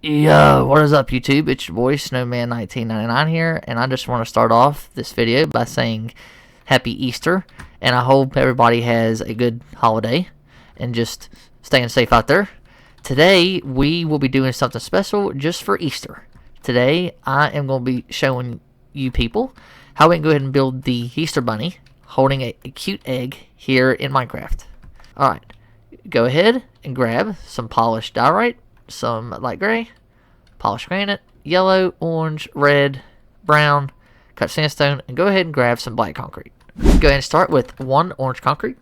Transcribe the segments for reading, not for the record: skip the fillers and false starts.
Yo, what is up YouTube? It's your boy Snowman1999 here, and I just want to start off this video by saying Happy Easter, and I hope everybody has a good holiday and just staying safe out there. Today we will be doing something special just for Easter. Today I am going to be showing you people how we can go ahead and build the Easter Bunny holding a cute egg here in Minecraft. Alright, go ahead and grab some polished diorite, some light gray, polished granite, yellow, orange, red, brown, cut sandstone, and go ahead and grab some black concrete. Go ahead and start with 1 orange concrete.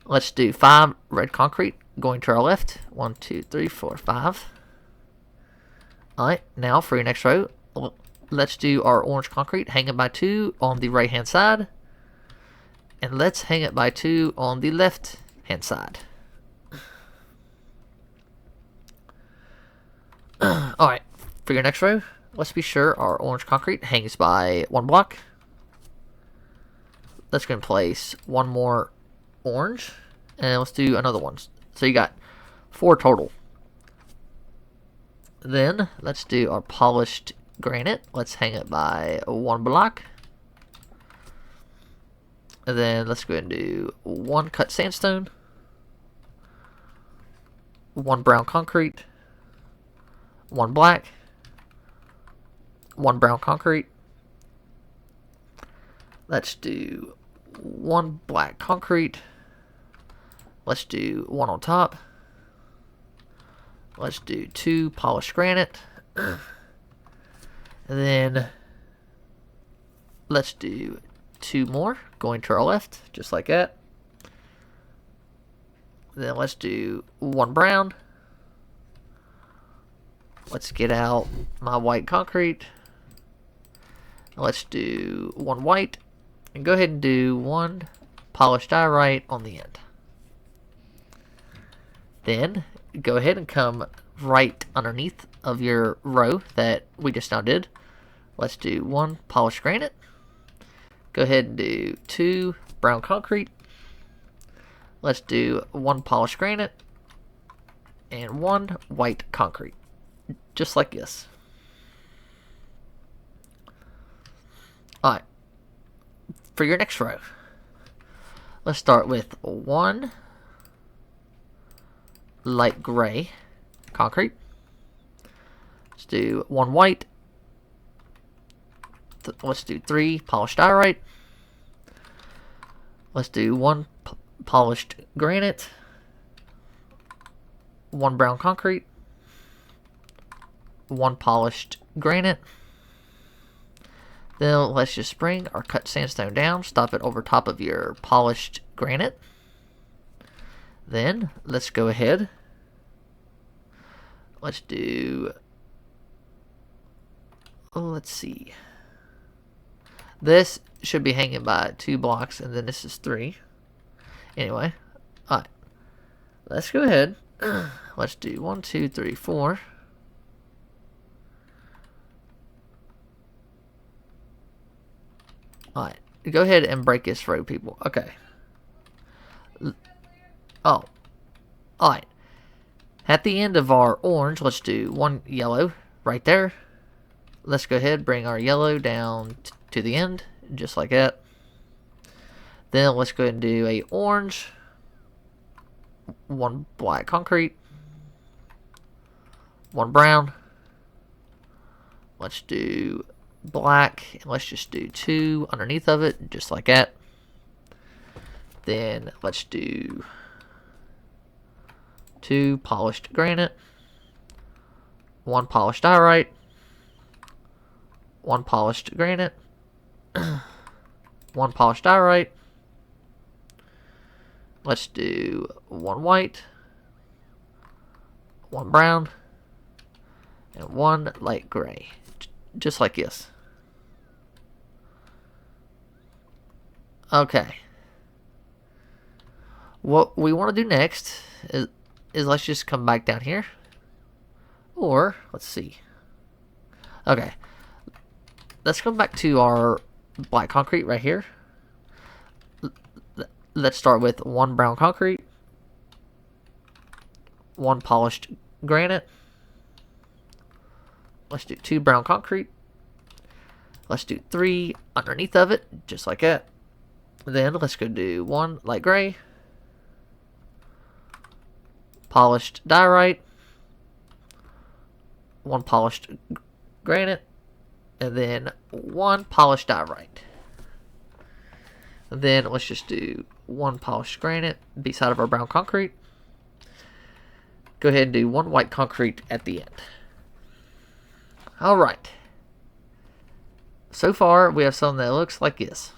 Let's do 5 red concrete going to our left. 1, 2, 3, 4, 5. Alright, now for your next row, let's do our orange concrete, hang it by 2 on the right hand side. And let's hang it by 2 on the left hand side. Alright, for your next row, let's be sure our orange concrete hangs by 1 block. Let's go and place 1 more orange, and let's do another one. So you got 4 total. Then let's do our polished granite. Let's hang it by 1 block. And then let's go ahead and do 1 cut sandstone, 1 brown concrete, 1 black, 1 brown concrete. Let's do 1 black concrete. Let's do 1 on top. Let's do 2 polished granite. And then let's do 2 more going to our left, just like that. Then let's do 1 brown. Let's get out my white concrete. Let's do 1 white. And go ahead and do 1 polished diorite on the end. Then go ahead and come right underneath of your row that we just now did. Let's do 1 polished granite. Go ahead and do 2 brown concrete. Let's do 1 polished granite and 1 white concrete. Just like this. Alright. For your next row, let's start with 1 light gray concrete. Let's do 1 white. Let's do 3 polished diorite. Let's do 1 polished granite. 1 brown concrete. 1 polished granite. Then let's just bring our cut sandstone down, stop it over top of your polished granite. Then let's go ahead. Let's do, let's see. This should be hanging by 2 blocks, and then this is 3. Anyway, alright. Let's go ahead. Let's do 1, 2, 3, 4. Alright, go ahead and break this row, people. Okay. Oh. Alright. At the end of our orange, let's do 1 yellow right there. Let's go ahead and bring our yellow down to the end, just like that. Then let's go ahead and do a orange, 1 black concrete, 1 brown. Let's do black, and let's just do 2 underneath of it, just like that. Then let's do 2 polished granite, 1 polished diorite, 1 polished granite, 1 polished diorite. Let's do 1 white, 1 brown, and 1 light gray, just like this. Okay. What we want to do next is let's just come back down here. Or, let's see. Okay. Let's come back to our black concrete right here. Let's start with 1 brown concrete, 1 polished granite. Let's do 2 brown concrete. Let's do 3 underneath of it, just like that. Then let's go do 1 light gray, polished diorite, 1 polished granite, and then 1 polished diorite. And then let's just do 1 polished granite beside of our brown concrete. Go ahead and do 1 white concrete at the end. Alright. So far, we have something that looks like this.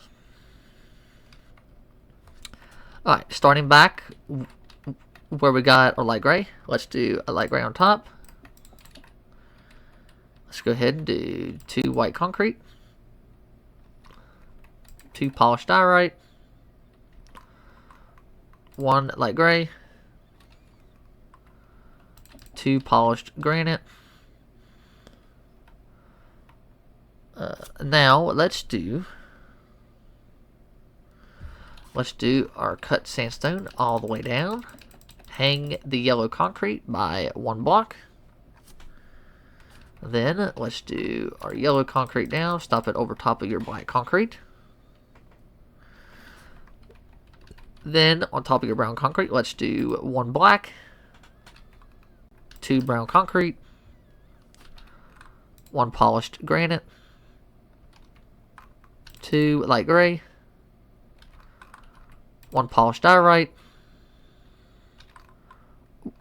Alright, starting back where we got our light gray, let's do a light gray on top. Let's go ahead and do 2 white concrete, 2 polished diorite, 1 light gray, 2 polished granite. Now let's do our cut sandstone all the way down. Hang the yellow concrete by 1 block. Then let's do our yellow concrete down. Stop it over top of your black concrete. Then on top of your brown concrete, let's do 1 black, 2 brown concrete, 1 polished granite, 2 light gray, 1 polished diorite,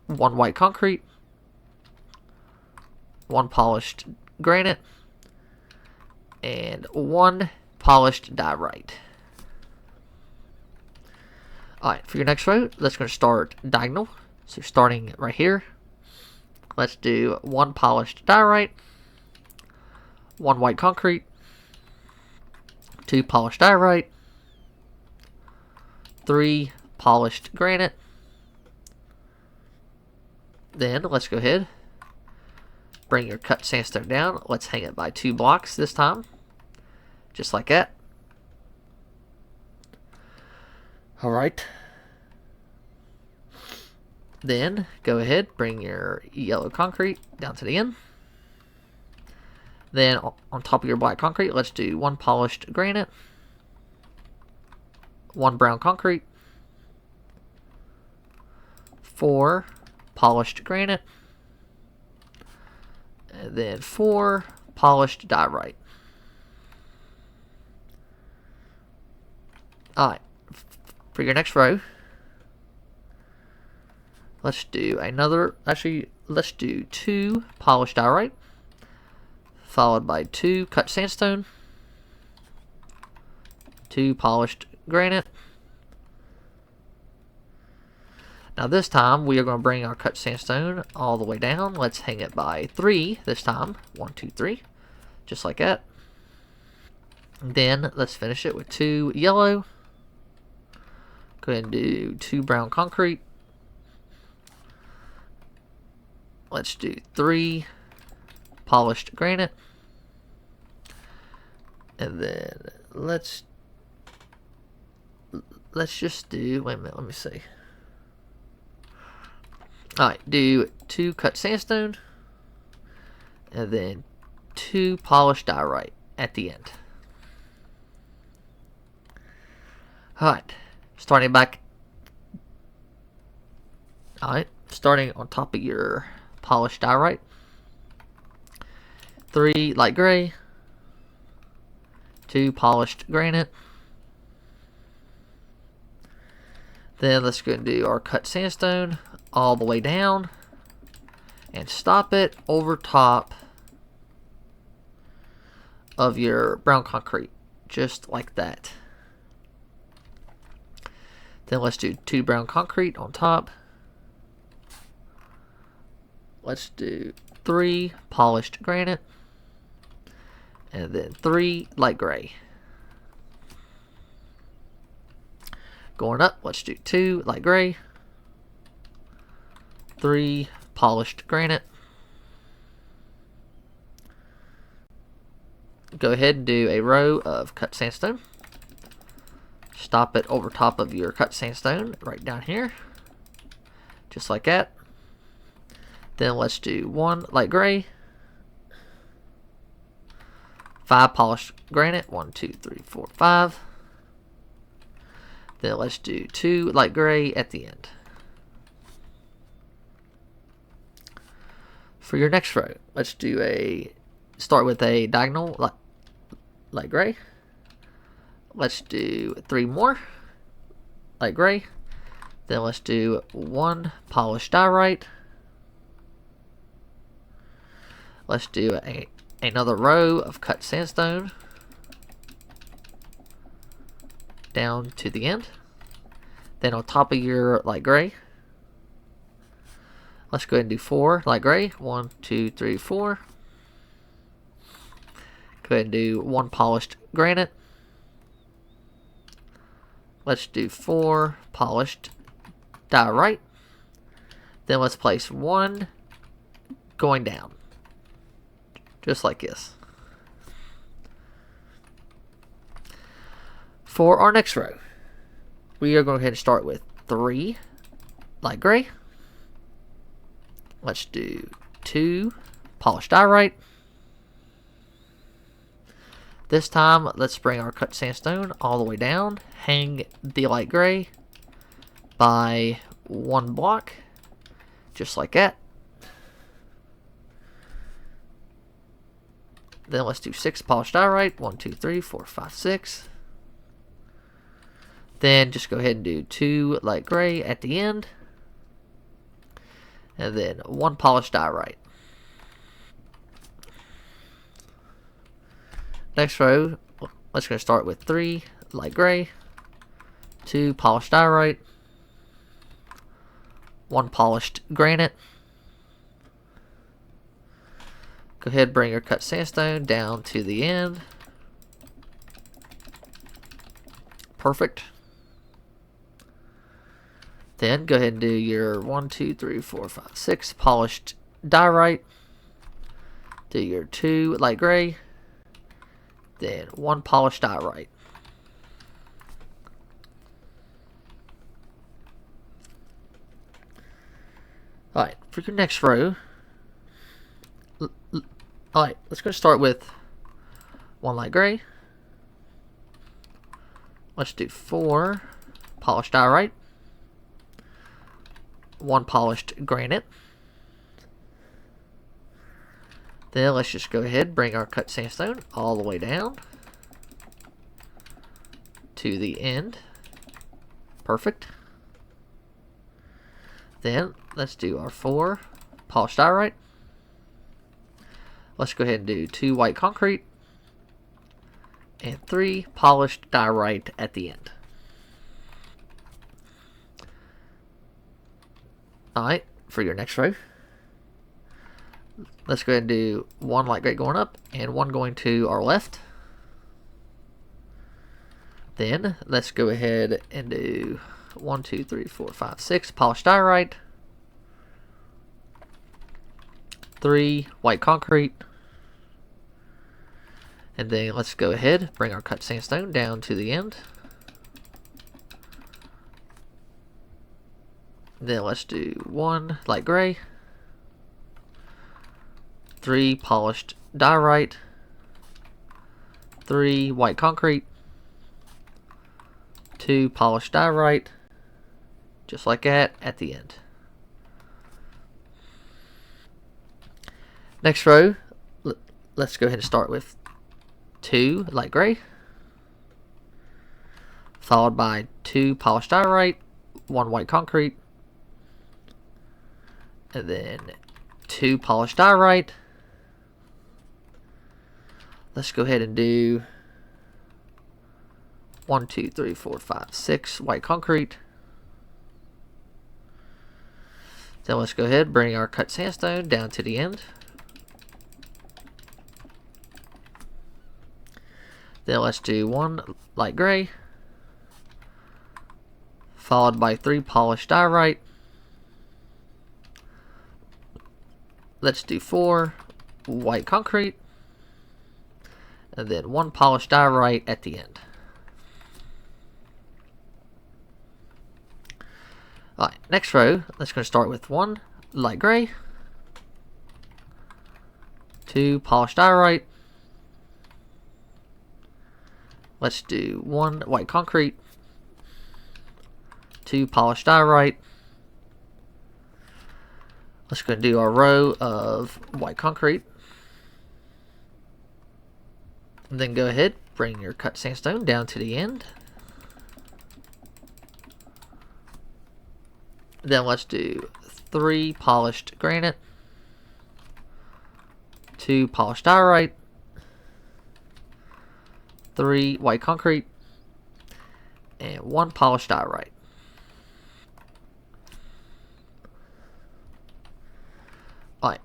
1 white concrete, 1 polished granite, and 1 polished diorite. Alright, for your next row, let's go start diagonal. So starting right here, let's do 1 polished diorite, 1 white concrete, 2 polished diorite, 3 polished granite. Then let's go ahead, bring your cut sandstone down. Let's hang it by 2 blocks this time, just like that. Alright. Then go ahead, bring your yellow concrete down to the end. Then on top of your black concrete, let's do 1 polished granite, 1 brown concrete, 4 polished granite, and then 4 polished diorite. Alright, for your next row, let's do let's do 2 polished diorite, followed by 2 cut sandstone, 2 polished granite. Now this time we are going to bring our cut sandstone all the way down. Let's hang it by 3 this time. 1, 2, 3. Just like that. And then let's finish it with 2 yellow. Go ahead and do 2 brown concrete. Let's do 3 polished granite. And then let's just do, wait a minute, let me see. Alright, do 2 cut sandstone, and then 2 polished diorite at the end. Alright, starting back. Alright, starting on top of your polished diorite. 3 light gray, 2 polished granite. Then let's go and do our cut sandstone all the way down and stop it over top of your brown concrete, just like that. Then let's do 2 brown concrete on top. Let's do 3 polished granite, and then 3 light gray. Going up, let's do 2 light gray, 3 polished granite. Go ahead and do a row of cut sandstone. Stop it over top of your cut sandstone right down here, just like that. Then let's do 1 light gray, 5 polished granite, 1, 2, 3, 4, 5. Then let's do 2 light gray at the end. For your next row, let's do start with a diagonal light gray. Let's do 3 more light gray. Then let's do 1 polished diorite. Let's do another row of cut sandstone down to the end. Then on top of your light gray, let's go ahead and do 4 light gray. 1, 2, 3, 4. Go ahead and do 1 polished granite. Let's do 4 polished diorite. Then let's place 1 going down, just like this. For our next row, we are going to go ahead and start with 3 light gray. Let's do 2 polished diorite. This time, let's bring our cut sandstone all the way down. Hang the light gray by 1 block, just like that. Then let's do 6 polished diorite. 1, 2, 3, 4, 5, 6. Then just go ahead and do 2 light gray at the end. And then 1 polished diorite. Next row, let's go start with 3 light gray, 2 polished diorite, 1 polished granite. Go ahead and bring your cut sandstone down to the end. Perfect. Then go ahead and do your 1, 2, 3, 4, 5, 6 polished diorite. Do your 2 light gray. Then 1 polished diorite. Alright, for your next row, alright, let's go start with 1 light gray. Let's do 4 polished diorite, 1 polished granite. Then let's just go ahead and bring our cut sandstone all the way down to the end. Perfect. Then let's do our 4 polished diorite. Let's go ahead and do 2 white concrete and 3 polished diorite at the end. Alright, for your next row, let's go ahead and do 1 light gray going up and 1 going to our left. Then let's go ahead and do 1, 2, 3, 4, 5, 6 polished diorite, 3 white concrete, and then let's go ahead, bring our cut sandstone down to the end. Then let's do 1 light gray, 3 polished diorite, 3 white concrete, 2 polished diorite, just like that at the end. Next row, let's go ahead and start with 2 light gray, followed by 2 polished diorite, 1 white concrete, and then 2 polished diorite. Let's go ahead and do 1, 2, 3, 4, 5, 6 white concrete. Then let's go ahead and bring our cut sandstone down to the end. Then let's do 1 light gray, followed by 3 polished diorite. Let's do 4 white concrete, and then 1 polished diorite at the end. Alright, next row, let's go start with 1 light gray, 2 polished diorite. Let's do 1 white concrete, 2 polished diorite. Let's go and do our row of white concrete. And then go ahead, bring your cut sandstone down to the end. Then let's do 3 polished granite, 2 polished diorite, 3 white concrete, and 1 polished diorite. Alright,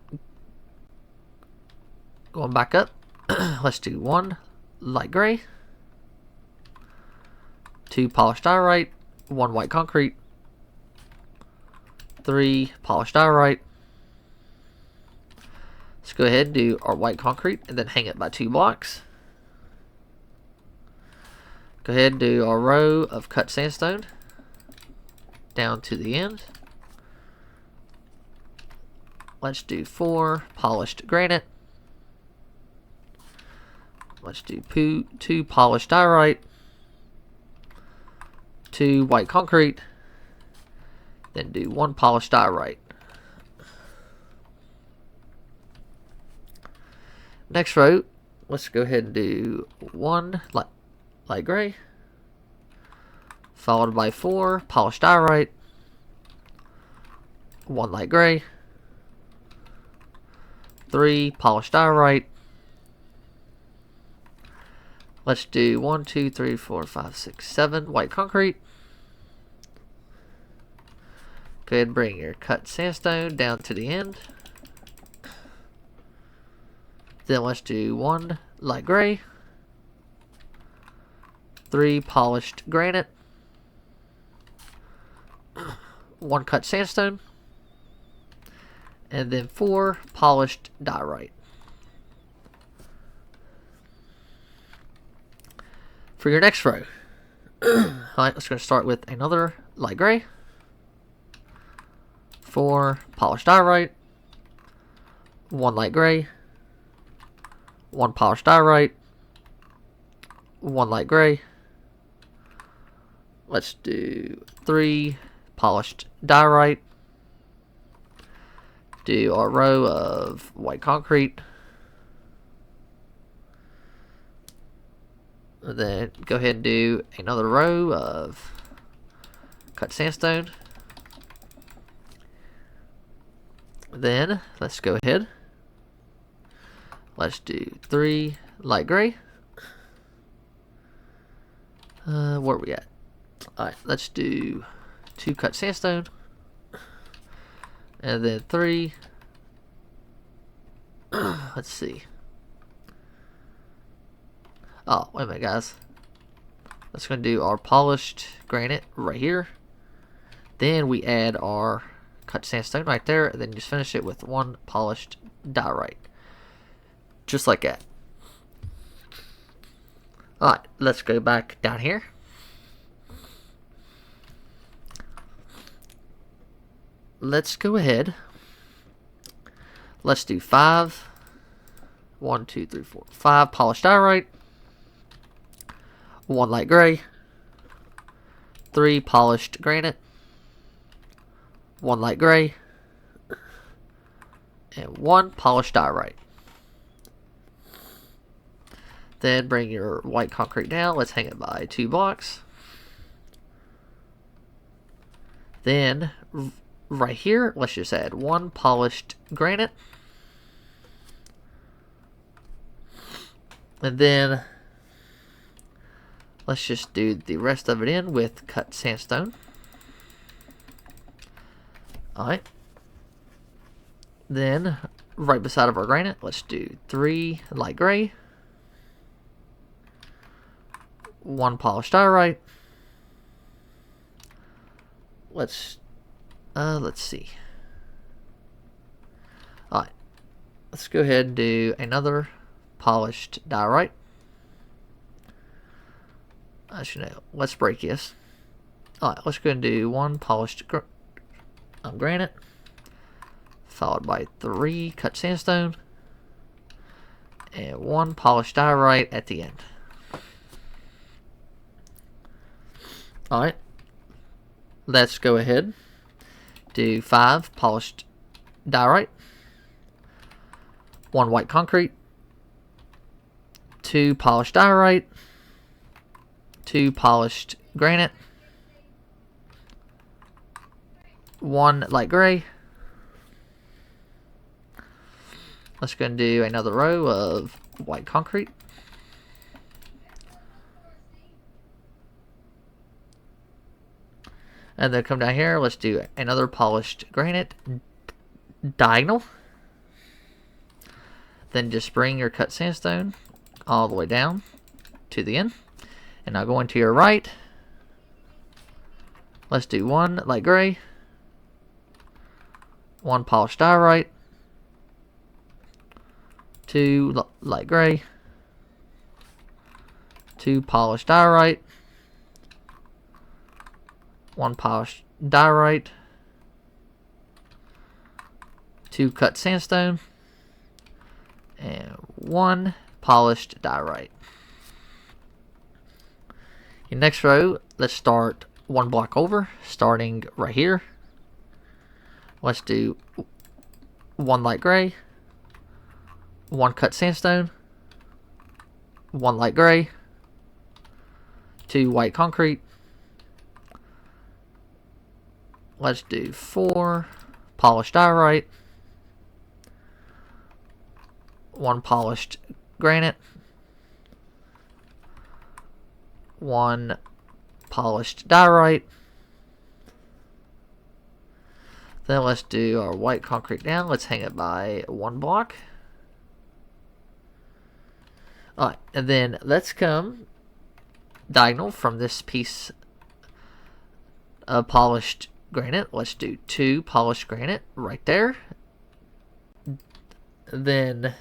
going back up, let's do 1 light gray, 2 polished diorite, 1 white concrete, 3 polished diorite. Let's go ahead and do our white concrete and then hang it by 2 blocks. Go ahead and do our row of cut sandstone down to the end. Let's do 4 polished granite. Let's do 2 polished diorite, 2 white concrete, then do 1 polished diorite. Next row, let's go ahead and do 1 light gray, followed by 4 polished diorite, 1 light gray, 3 polished diorite. Let's do 1, 2, 3, 4, 5, 6, 7 white concrete. Go ahead and bring your cut sandstone down to the end. Then let's do 1 light gray, 3 polished granite, 1 cut sandstone, and then 4 polished diorite. For your next row, alright, let's go start with another light gray, 4 polished diorite, 1 light gray, 1 polished diorite, 1 light gray. Let's do 3 polished diorite. Do our row of white concrete. And then go ahead and do another row of cut sandstone. Then let's go ahead. Let's do 3 light gray. Where are we at? Alright, let's do 2 cut sandstone. And then 3. Let's see. Oh, wait a minute, guys. Let's go do our polished granite right here. Then we add our cut sandstone right there. And then just finish it with 1 polished diorite. Just like that. Alright, let's go back down here. Let's go ahead. Let's do 5. 1, 2, 3, 4, 5 polished diorite. 1 light gray. 3 polished granite. 1 light gray. And 1 polished diorite. Then bring your white concrete down. Let's hang it by 2 blocks. Then right here, let's just add 1 polished granite. And then let's just do the rest of it in with cut sandstone. Alright. Then right beside of our granite, let's do 3 light gray. 1 polished diorite. Let's see. Alright. Let's go ahead and do another polished diorite. Actually, no. Let's break this. Alright, let's go ahead and do 1 polished granite. Followed by 3 cut sandstone. and 1 polished diorite at the end. Alright, let's go ahead, do 5 polished diorite, 1 white concrete, 2 polished diorite, 2 polished granite, 1 light gray. Let's go and do another row of white concrete, and then come down here, let's do another polished granite diagonal. Then just bring your cut sandstone all the way down to the end. And now going to your right, let's do 1 light gray, 1 polished diorite, 2 light gray, 2 polished diorite, 1 polished diorite, 2 cut sandstone, and 1 polished diorite. Your next row, let's start 1 block over, starting right here. Let's do 1 light gray, 1 cut sandstone, 1 light gray, 2 white concrete. Let's do 4 polished diorite, 1 polished granite, 1 polished diorite. Then let's do our white concrete down. Let's hang it by 1 block. Alright, and then let's come diagonal from this piece of polished granite. Let's do 2 polished granite right there. Then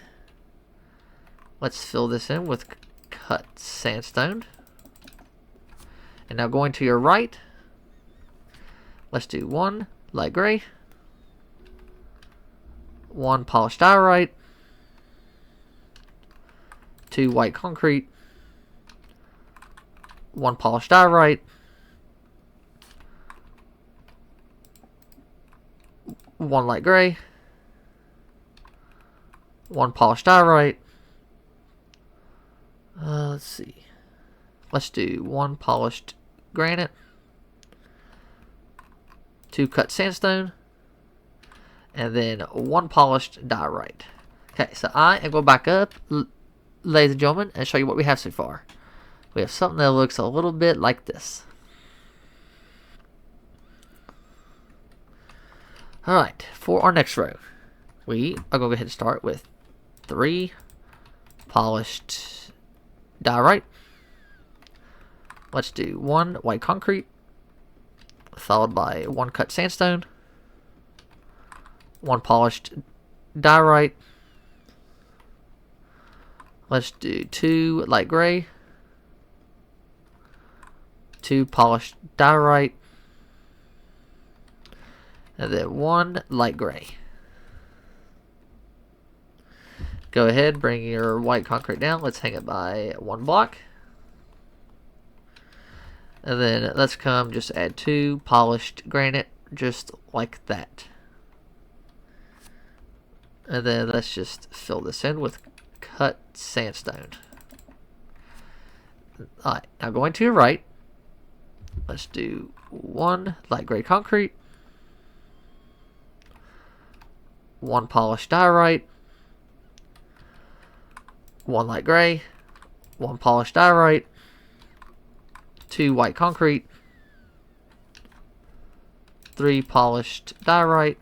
let's fill this in with cut sandstone. And now going to your right, let's do 1 light gray, 1 polished diorite, 2 white concrete, 1 polished diorite, 1 light gray, 1 polished diorite. Let's see. Let's do 1 polished granite, 2 cut sandstone, and then 1 polished diorite. Okay, so I am going back up, ladies and gentlemen, and show you what we have so far. We have something that looks a little bit like this. Alright, for our next row, we are going to go ahead and start with 3 polished diorite. Let's do 1 white concrete, followed by 1 cut sandstone, 1 polished diorite. Let's do 2 light gray, 2 polished diorite, and then 1 light gray. Go ahead, bring your white concrete down. Let's hang it by 1 block. And then let's come just add 2 polished granite, just like that. And then let's just fill this in with cut sandstone. Alright, now going to your right, let's do 1 light gray concrete, 1 polished diorite, 1 light gray, 1 polished diorite, 2 white concrete, 3 polished diorite,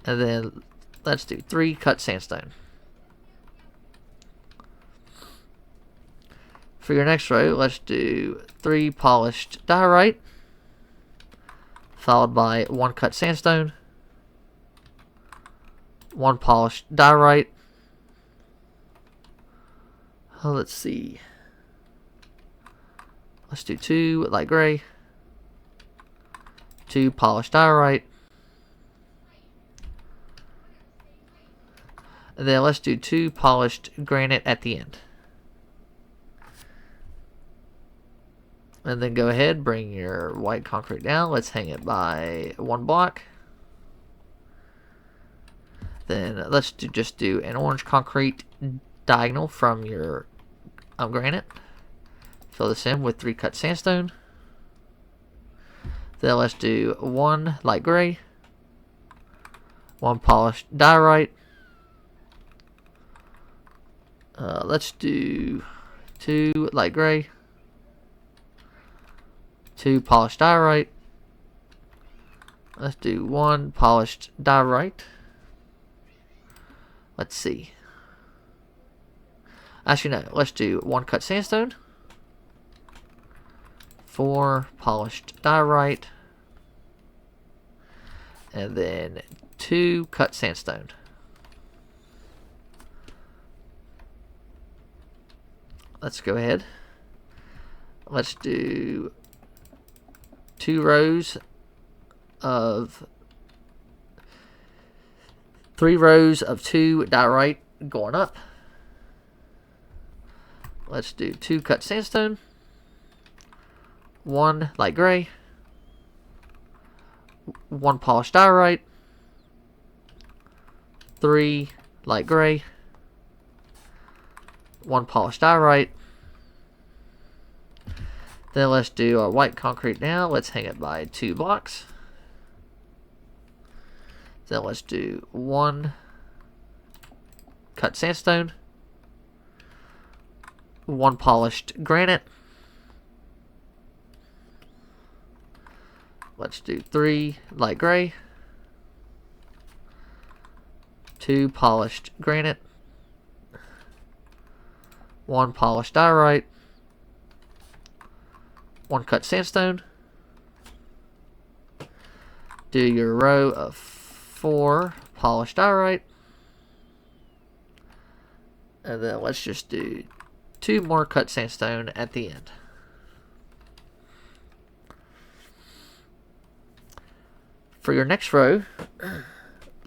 and then let's do 3 cut sandstone. For your next row, let's do 3 polished diorite, followed by 1 cut sandstone, 1 polished diorite. Let's see. Let's do 2 light gray, 2 polished diorite, And then let's do 2 polished granite at the end. And then go ahead, bring your white concrete down. Let's hang it by 1 block. Then let's just do an orange concrete diagonal from your granite. Fill this in with 3 cut sandstone. Then let's do 1 light gray, 1 polished diorite. Let's do 2 light gray, 2 polished diorite. Let's do 1 polished diorite. Let's see. Actually, no. Let's do 1 cut sandstone, 4 polished diorite, and then 2 cut sandstone. Let's go ahead. Let's do 2 rows of 3 rows of 2 diorite going up. Let's do 2 cut sandstone, 1 light gray, 1 polished diorite, 3 light gray, 1 polished diorite. Then let's do our white concrete now. Let's hang it by 2 blocks. Then let's do 1 cut sandstone, 1 polished granite. Let's do 3 light gray, 2 polished granite, 1 polished diorite, 1 cut sandstone. Do your row of 4 polished diorite. And then let's just do 2 more cut sandstone at the end. For your next row,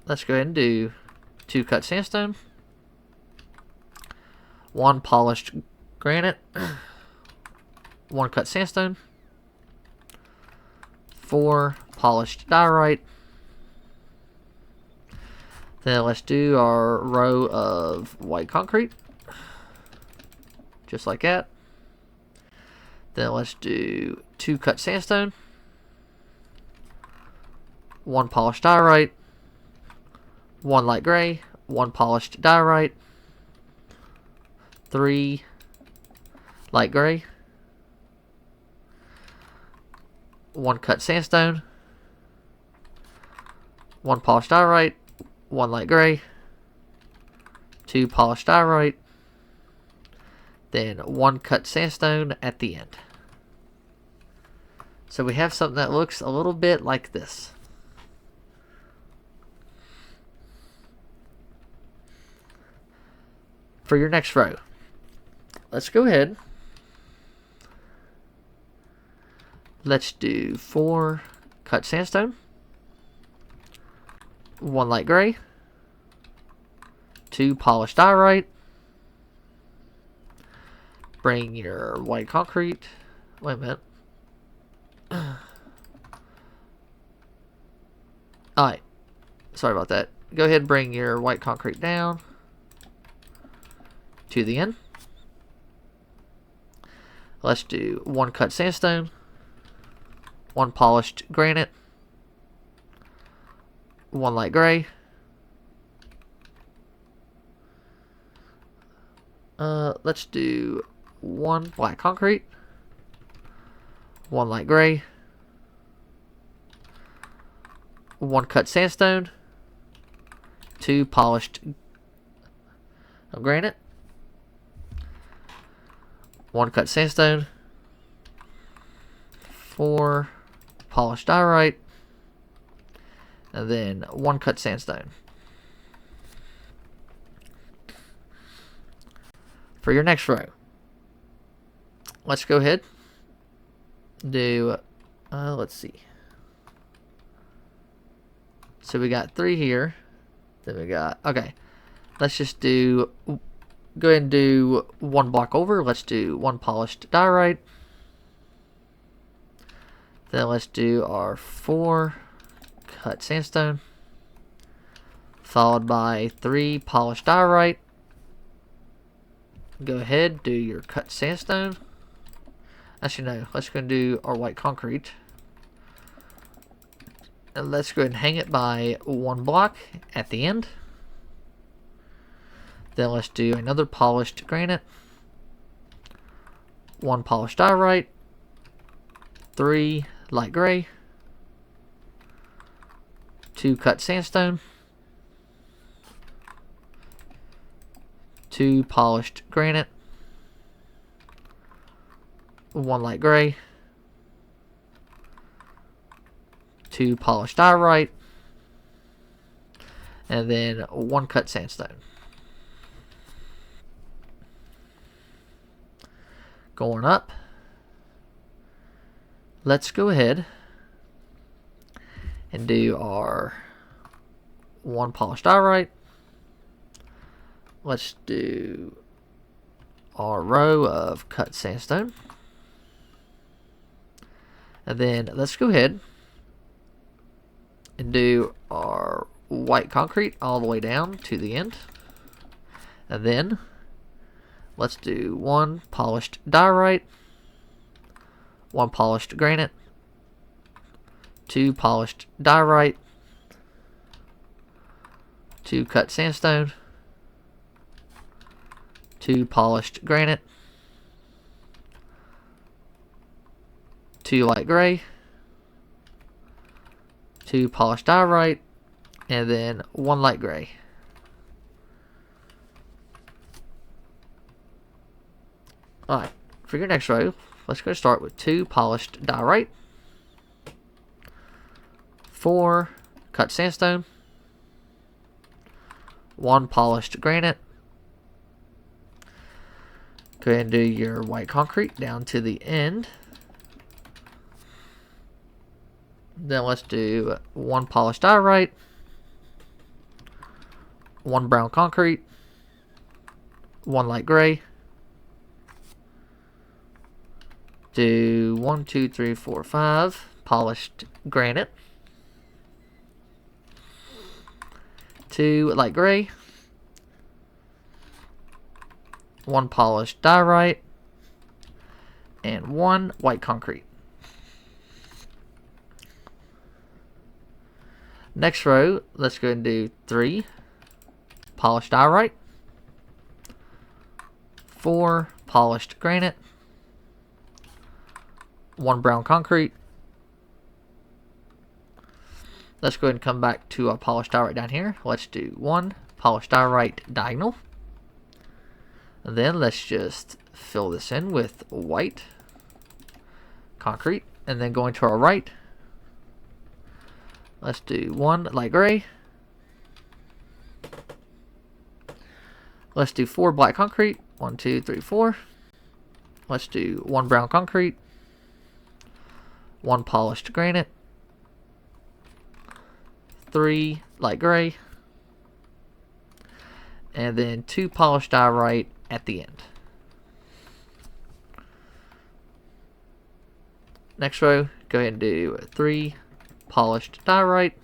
let's go ahead and do 2 cut sandstone, 1 polished granite, 1 cut sandstone, 4 polished diorite. Then let's do our row of white concrete, just like that. Then let's do 2 cut sandstone, 1 polished diorite, 1 light gray, 1 polished diorite, 3 light gray, 1 cut sandstone, 1 polished diorite, 1 light gray, 2 polished diorite, then 1 cut sandstone at the end. So we have something that looks a little bit like this. For your next row, let's go ahead. Let's do 4 cut sandstone, 1 light gray, 2 polished diorite. Bring your white concrete. Wait a minute. Alright. Sorry about that. Go ahead and bring your white concrete down to the end. Let's do 1 cut sandstone, 1 polished granite, 1 light gray, let's do 1 black concrete, 1 light gray, 1 cut sandstone, 2 polished granite, 1 cut sandstone, 4 polished diorite, and then 1 cut sandstone. For your next row, let's go ahead, do, let's see. So we got 3 here, then we got, okay. let's just do, go ahead and do 1 block over. Let's do 1 polished diorite. Then let's do our 4 cut sandstone, followed by 3 polished diorite. Go ahead, do your cut sandstone. Actually, no, let's go and do our white concrete. And let's go ahead and hang it by 1 block at the end. Then let's do another polished granite, 1 polished diorite, 3 light gray, 2 cut sandstone, 2 polished granite, 1 light gray, 2 polished diorite, and then 1 cut sandstone. Going up, let's go ahead and do our 1 polished diorite. Let's do our row of cut sandstone. And then let's go ahead and do our white concrete all the way down to the end. And then let's do 1 polished diorite, 1 polished granite, 2 polished diorite, 2 cut sandstone, 2 polished granite, 2 light gray, 2 polished diorite, and then 1 light gray. Alright, for your next row, let's go start with 2 polished diorite, 4 cut sandstone, 1 polished granite. Go ahead and do your white concrete down to the end. Then let's do 1 polished diorite, 1 brown concrete, 1 light gray. Do 1, 2, 3, 4, 5 polished granite, 2 light gray, 1 polished diorite, and 1 white concrete. Next row, let's go and do 3 polished diorite, 4 polished granite, 1 brown concrete. Let's go ahead and come back to our polished diorite down here. Let's do 1 polished diorite diagonal. And then let's just fill this in with white concrete. And then going to our right, let's do 1 light gray. Let's do 4 black concrete. 1, 2, 3, 4. Let's do 1 brown concrete, 1 polished granite, 3 light gray, and then 2 polished diorite at the end. Next row, go ahead and do 3 polished diorite,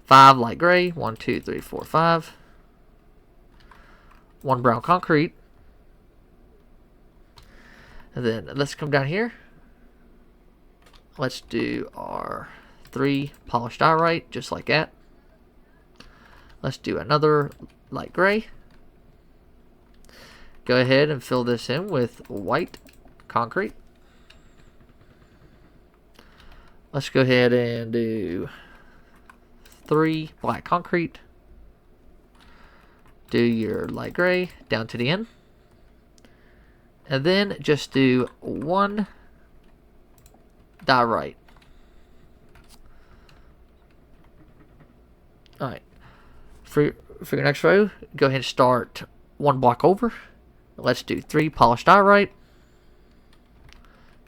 5 light gray, 1, 2, 3, 4, 5, 1 brown concrete, and then let's come down here. Let's do our 3 polished diorite, just like that. Let's do another light gray. Go ahead and fill this in with white concrete. Let's go ahead and do 3 black concrete. Do your light gray down to the end. And then just do 1 diorite. Alright. For your next row, go ahead and start 1 block over. Let's do 3 polished diorite.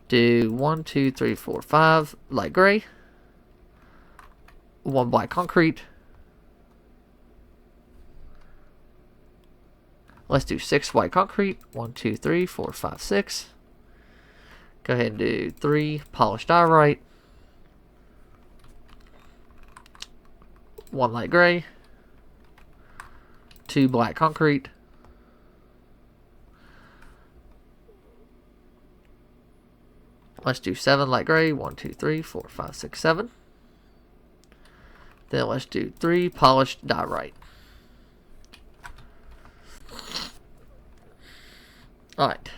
Do 1, 2, 3, 4, 5 light gray. 1 black concrete. Let's do 6 white concrete. 1, 2, 3, 4, 5, 6. Go ahead and do 3 polished diorite. 1 light gray. 2 black concrete. Let's do 7 light gray. 1, 2, 3, 4, 5, 6, 7. Then let's do 3 polished diorite. Alright,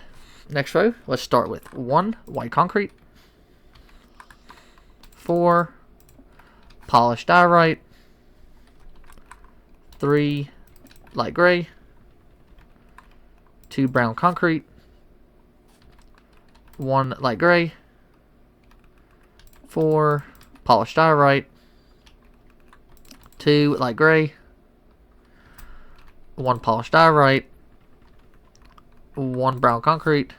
next row, let's start with 1 white concrete, 4 polished diorite, 3 light gray, 2 brown concrete, 1 light gray, 4 polished diorite, 2 light gray, 1 polished diorite, 1 brown concrete,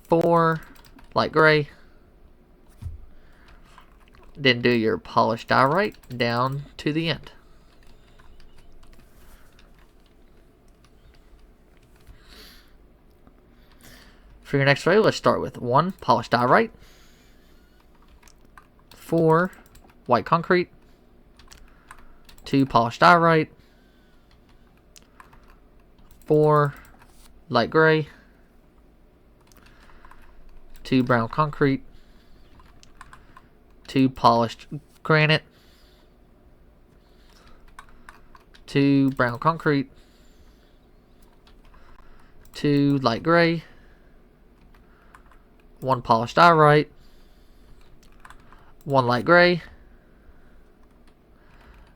4 light gray. Then do your polished diorite down to the end. For your next row, let's start with 1 polished diorite, 4 white concrete, 2 polished diorite, 4 light gray, 2 brown concrete, 2 polished granite, 2 brown concrete, 2 light gray, 1 polished diorite, 1 light gray.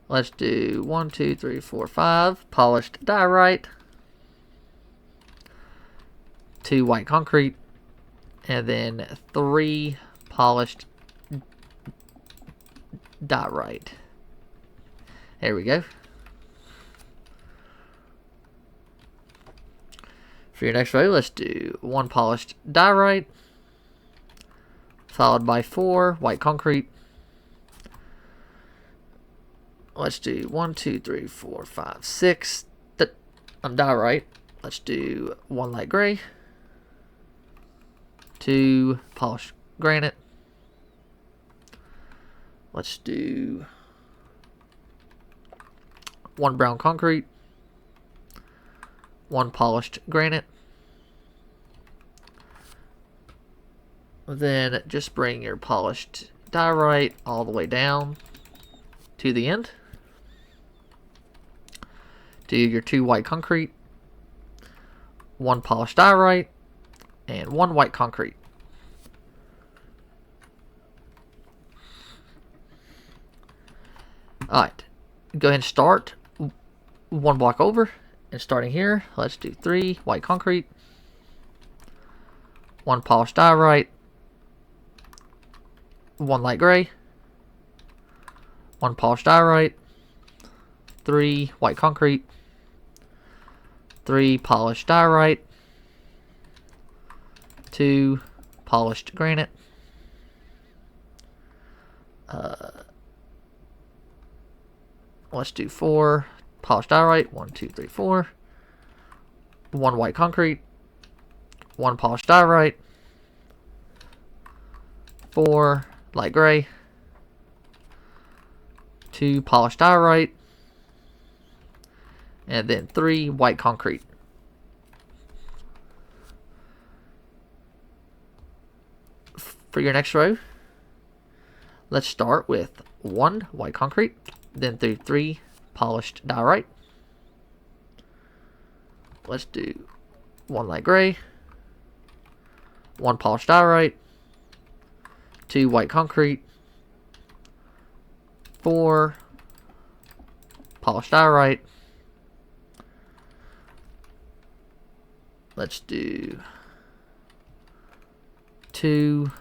Let's do 1, 2, 3, 4, 5 polished diorite, 2 white concrete, and then 3 polished diorite. There we go. For your next row, let's do 1 polished diorite, followed by 4 white concrete. Let's do 1, 2, 3, 4, 5, 6 diorite. Let's do 1 light gray, 2 polished granite. Let's do 1 brown concrete, 1 polished granite. Then just bring your polished diorite all the way down to the end. Do your 2 white concrete, 1 polished diorite, and 1 white concrete. Alright, go ahead and start 1 block over, and starting here, let's do 3 white concrete, 1 polished diorite, 1 light gray, 1 polished diorite, 3 white concrete, 3 polished diorite, 2 polished granite, let's do 4 polished diorite, 1, 2, 3, 4, 1 white concrete, 1 polished diorite, 4 light gray, 2 polished diorite, and then 3 white concrete. For your next row, let's start with 1 white concrete, then do 3 polished diorite. Let's do 1 light gray, 1 polished diorite, 2 white concrete, 4 polished diorite. Let's do 2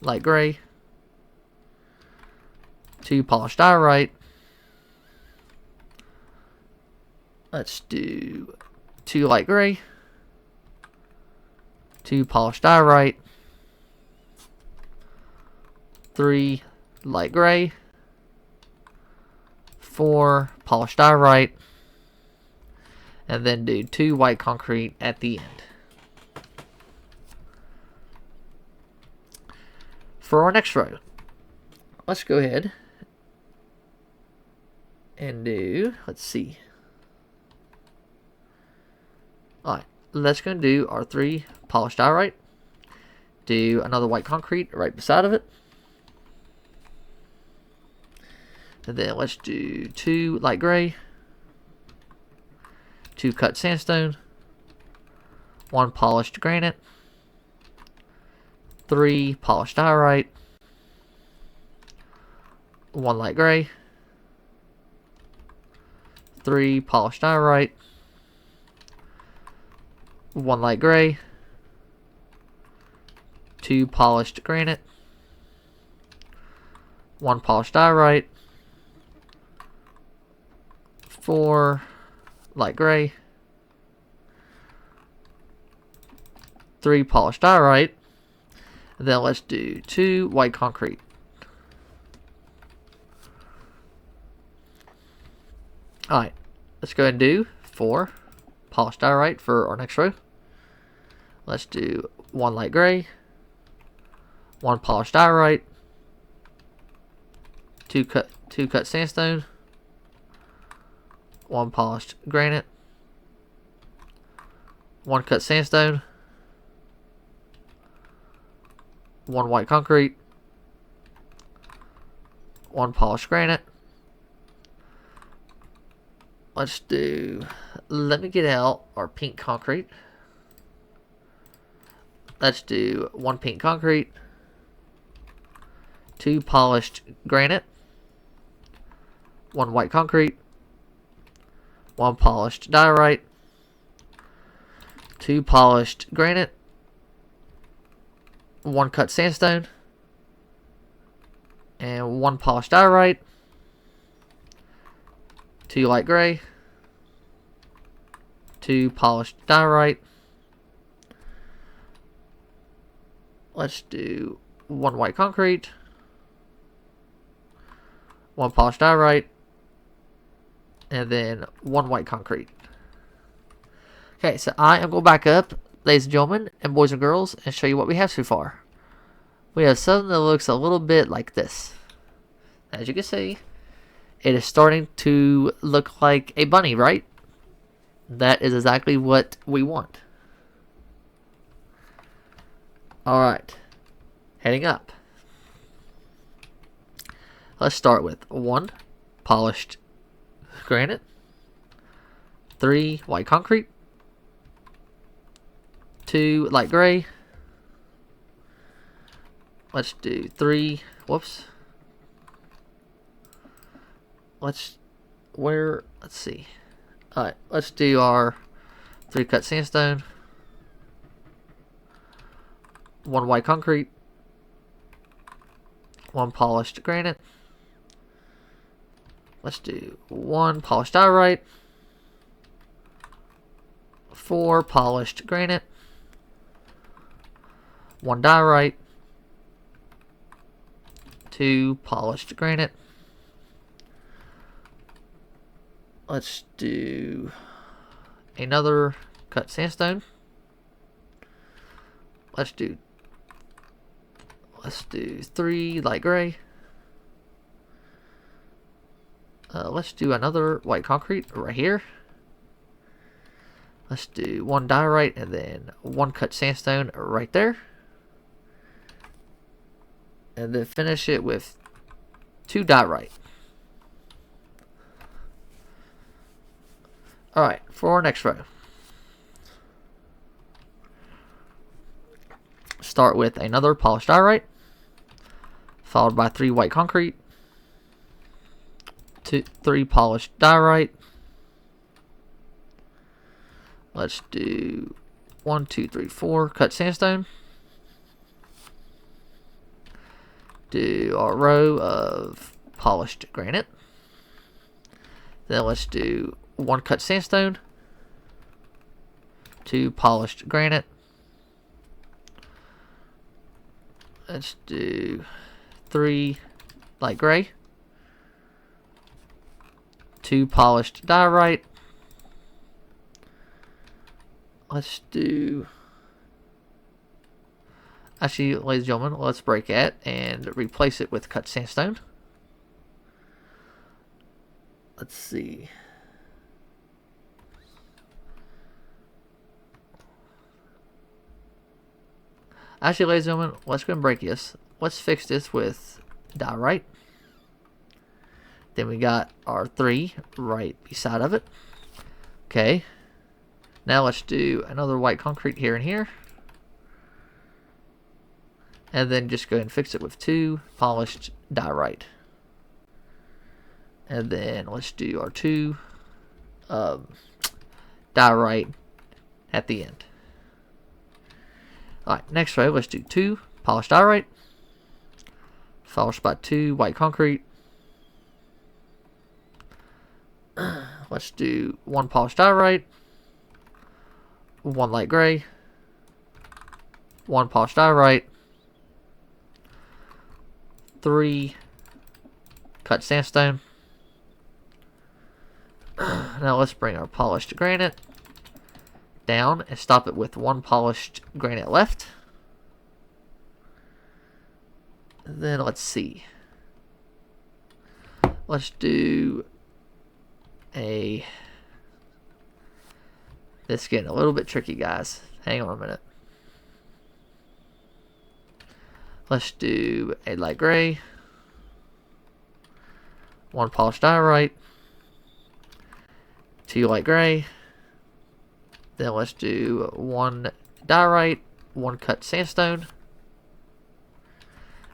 light gray, 2 polished diorite. Let's do 2 light gray, 2 polished diorite, 3 light gray, 4 polished diorite, and then do 2 white concrete at the end. For our next row, let's go ahead and do, let's see. Alright, let's go and do our 3 polished diorite. Do another white concrete right beside of it. And then let's do 2 light gray, 2 cut sandstone, 1 polished granite, 3 polished diorite, 1 light gray, 3 polished diorite, 1 light gray, 2 polished granite, 1 polished diorite, 4 light gray, 3 polished diorite, and then let's do 2 white concrete. Alright, let's go ahead and do 4 polished diorite for our next row. Let's do 1 light gray, 1 polished diorite, 2 cut sandstone, 1 polished granite, 1 cut sandstone, 1 white concrete, 1 polished granite. Let me get out our pink concrete. Let's do 1 pink concrete, 2 polished granite, 1 white concrete, 1 polished diorite, 2 polished granite, 1 cut sandstone, and 1 polished diorite, 2 light gray, 2 polished diorite. Let's do 1 white concrete, 1 polished diorite, and then 1 white concrete. Okay, so I am going back up, ladies and gentlemen, and boys and girls, and show you what we have so far. We have something that looks a little bit like this. As you can see, it is starting to look like a bunny, right? That is exactly what we want. Alright, heading up. Let's start with 1 polished granite, 3 white concrete, 2 light gray. Let's do 3, whoops. Let's see. Alright, let's do our 3 cut sandstone, 1 white concrete, 1 polished granite. Let's do 1 polished diorite, 4 polished granite, 1 diorite, 2 polished granite. Let's do another cut sandstone. Let's do 3 light gray. Let's do another white concrete right here. Let's do 1 diorite and then 1 cut sandstone right there. And then finish it with 2 diorite. Alright, for our next row. Start with another polished diorite, followed by 3 white concrete, 3 polished diorite. Let's do 1, 2, 3, 4 cut sandstone. Do our row of polished granite. Then let's do 1 cut sandstone, 2 polished granite. Let's do 3 light gray, 2 polished diorite, let's do... Actually, ladies and gentlemen, let's break it and replace it with cut sandstone. Let's see. Actually, ladies and gentlemen, let's go and break this. Let's fix this with diorite. Then we got our 3 right beside of it. Okay. Now let's do another white concrete here and here. And then just go ahead and fix it with 2 polished diorite. And then let's do our 2 diorite at the end. Alright, next row, let's do 2 polished diorite, followed by 2 white concrete. Let's do 1 polished diorite, 1 light gray, 1 polished diorite, 3 cut sandstone. Now let's bring our polished granite down and stop it with 1 polished granite left. And then let's see. Let's do a... This is getting a little bit tricky, guys. Hang on a minute. Let's do a light gray, 1 polished diorite, 2 light gray. Then let's do 1 diorite, 1 cut sandstone,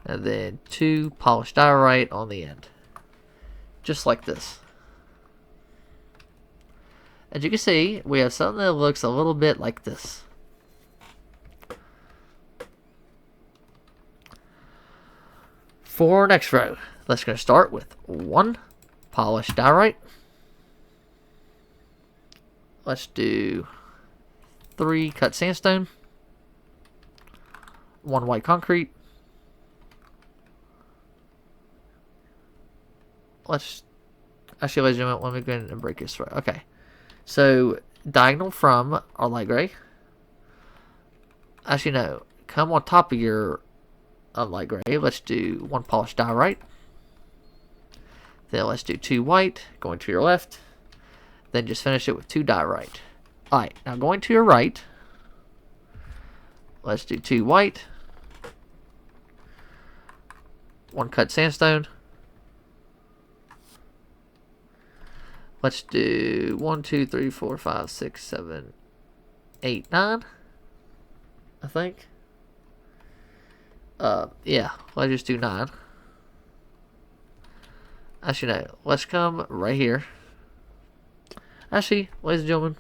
and then 2 polished diorite on the end. Just like this. As you can see, we have something that looks a little bit like this. For our next row, let's go start with 1 polished diorite. Let's do 3 cut sandstone, 1 white concrete. Let's actually, ladies and gentlemen, let me go ahead and break this right. Okay, so diagonal from our light gray. Actually, no, come on top of your light gray. Let's do 1 polished diorite. Then let's do 2 white, going to your left. Then just finish it with 2 diorite. Alright, now going to your right, let's do 2 white, 1 cut sandstone. Let's do 1, 2, 3, 4, 5, 6, 7, 8, 9, I think. Yeah, let's just do 9. Actually, no, let's come right here. Actually, ladies and gentlemen,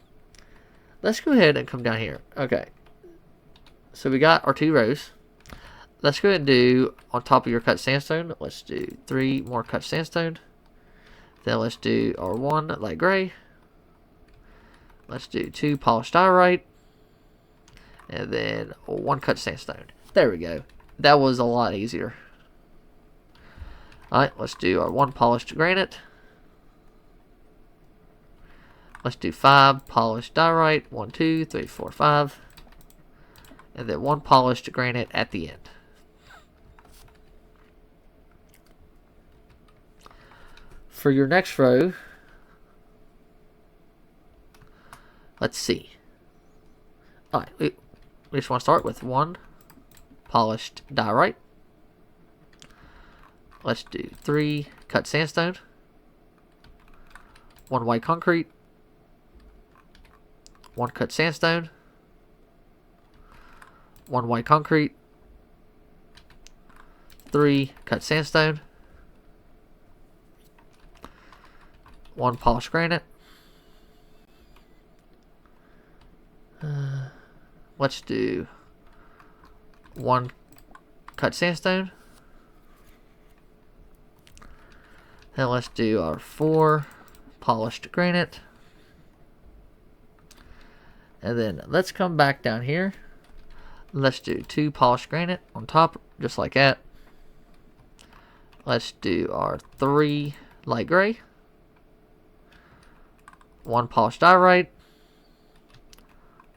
let's go ahead and come down here. Okay. So we got our 2 rows. Let's go ahead and do, on top of your cut sandstone, let's do 3 more cut sandstone. Then let's do our 1 light gray. Let's do 2 polished diorite. And then 1 cut sandstone. There we go. That was a lot easier. Alright, let's do our 1 polished granite. Let's do 5 polished diorite. 1, 2, 3, 4, 5. And then 1 polished granite at the end. For your next row, let's see. Alright, we just want to start with 1 polished diorite. Let's do 3 cut sandstone. 1 white concrete. 1 cut sandstone. 1 white concrete. 3 cut sandstone. 1 polished granite. Let's do 1 cut sandstone. And let's do our 4 polished granite. And then let's come back down here. Let's do 2 polished granite on top, just like that. Let's do our 3 light gray. 1 polished diorite.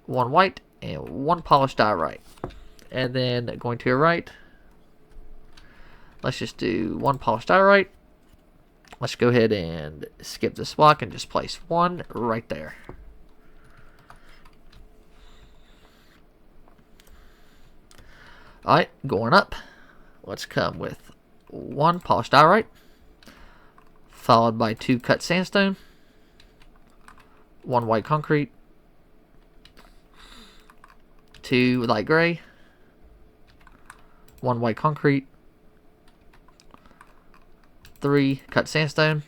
one white, and one polished diorite. And then going to your right, let's just do one polished diorite. Let's go ahead and skip this block and just place one right there. Alright, going up, let's come with one polished diorite, followed by 2 cut sandstone, 1 white concrete, 2 light gray, 1 white concrete, 3 cut sandstone,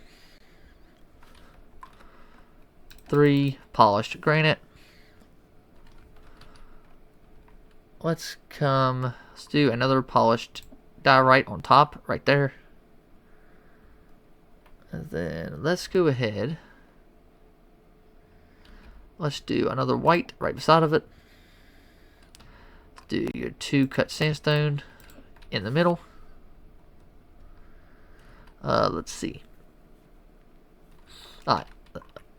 3 polished granite. Let's do another polished diorite on top right there. And then let's go ahead. Let's do another white right beside of it. Do your 2 cut sandstone in the middle. Let's see. Alright,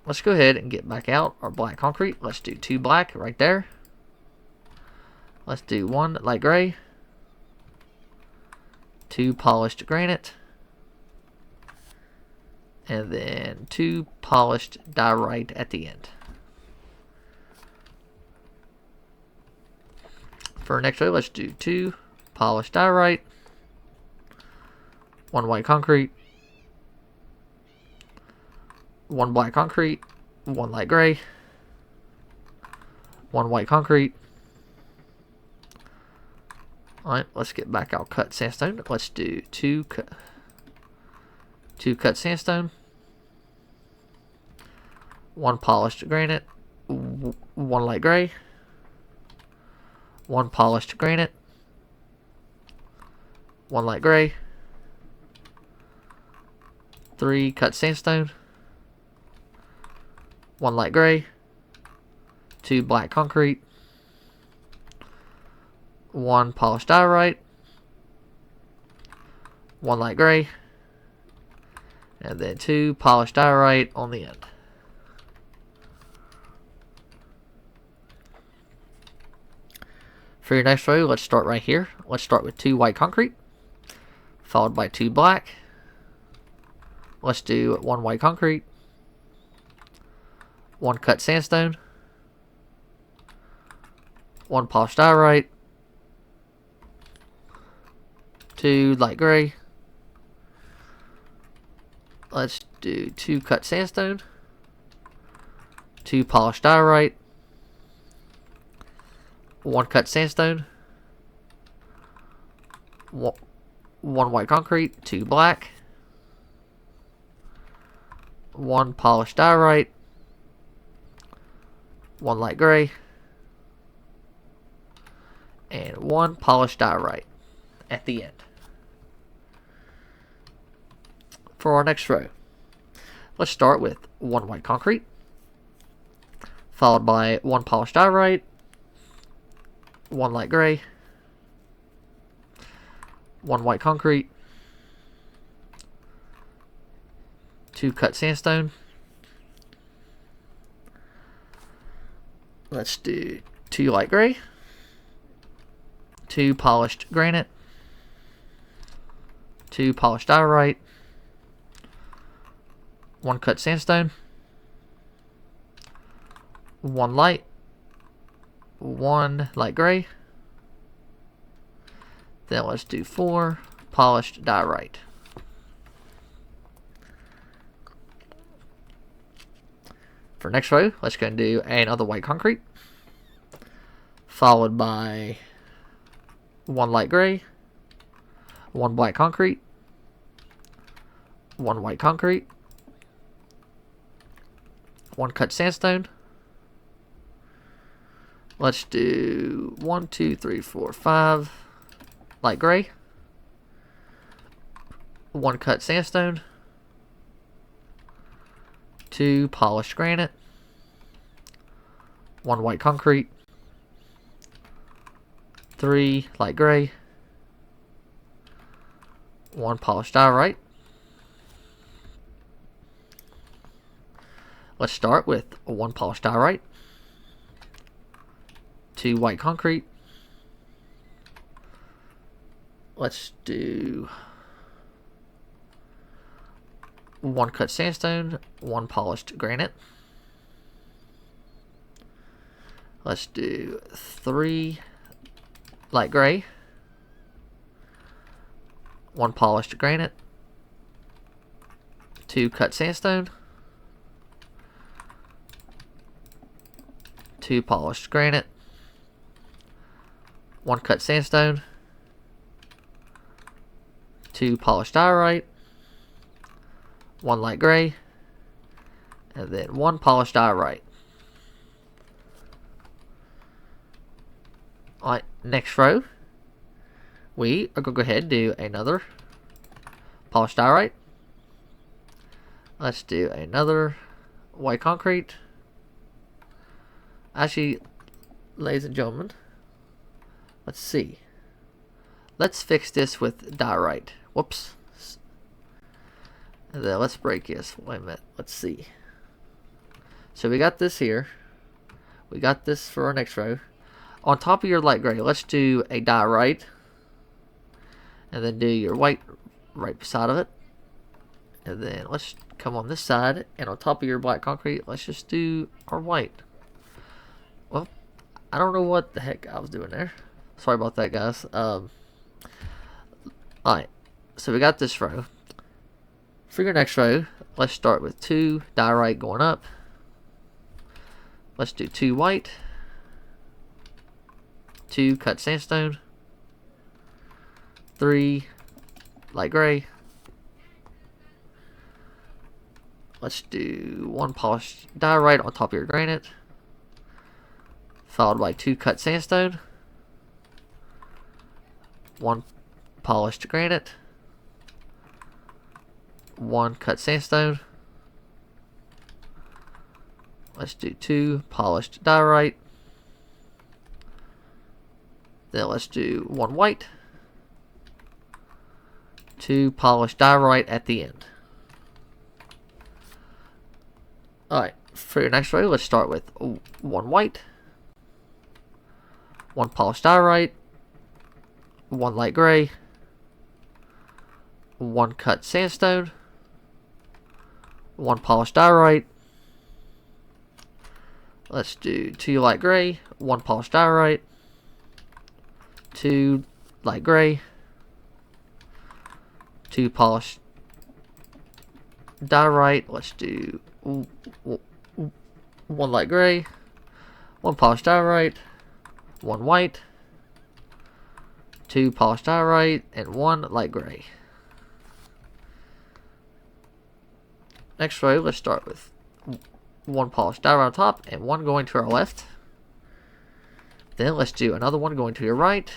let's go ahead and get back out our black concrete. Let's do 2 black right there. Let's do 1 light gray, 2 polished granite, and then 2 polished diorite at the end. For next row, let's do 2 polished diorite, 1 white concrete, 1 black concrete, 1 light gray, 1 white concrete. Alright, let's get back out cut sandstone. Let's do 2 cut sandstone, 1 polished granite, 1 light gray, 1 polished granite, 1 light gray, 3 cut sandstone, 1 light gray, 2 black concrete, 1 polished diorite, 1 light gray, and then 2 polished diorite on the end. For your next row, let's start right here. Let's start with 2 white concrete, followed by 2 black. Let's do 1 white concrete, 1 cut sandstone, 1 polished diorite, 2 light gray. Let's do 2 cut sandstone, 2 polished diorite, 1 cut sandstone, 1 white concrete, 2 black, 1 polished diorite, 1 light gray, and 1 polished diorite at the end. For our next row, let's start with 1 white concrete, followed by 1 polished diorite, 1 light gray, 1 white concrete, 2 cut sandstone. Let's do 2 light gray, 2 polished granite, 2 polished diorite, 1 cut sandstone, 1 light, 1 light gray. Then let's do 4 polished diorite. For next row, let's go and do another white concrete, followed by 1 light gray, 1 black concrete, 1 white concrete, 1 cut sandstone. Let's do 1, 2, 3, 4, 5 light gray, 1 cut sandstone, 2 polished granite, 1 white concrete, 3 light gray, 1 polished diorite. Let's start with 1 polished diorite, 2 white concrete. Let's do 1 cut sandstone, 1 polished granite. Let's do 3 light gray, 1 polished granite, 2 cut sandstone, 2 polished granite, 1 cut sandstone, 2 polished diorite, 1 light gray, and then 1 polished diorite. Alright, next row, we are going to go ahead and do another polished diorite. Let's do another white concrete. Actually, ladies and gentlemen, let's see. Let's fix this with diorite. Whoops. And then let's break this. Wait a minute. Let's see. So we got this here. We got this for our next row. On top of your light gray, let's do a diorite. And then do your white right beside of it. And then let's come on this side. And on top of your black concrete, let's just do our white. Well, I don't know what the heck I was doing there. Sorry about that, guys. Alright, so we got this row. For your next row, let's start with 2 diorite going up. Let's do 2 white, 2 cut sandstone, 3 light gray. Let's do 1 polished diorite on top of your granite, followed by 2 cut sandstone, 1 polished granite, 1 cut sandstone. Let's do 2 polished diorite. Then let's do 1 white, 2 polished diorite at the end. Alright, for your next row, let's start with 1 white, 1 polished diorite, 1 light gray, 1 cut sandstone, 1 polished diorite. Let's do 2 light gray, 1 polished diorite, 2 light gray, 2 polished diorite. Let's do 1 light gray, 1 polished diorite, 1 white, 2 polished diorite, and 1 light gray. Next row, let's start with 1 polished diorite on top and 1 going to our left. Then let's do another one going to your right.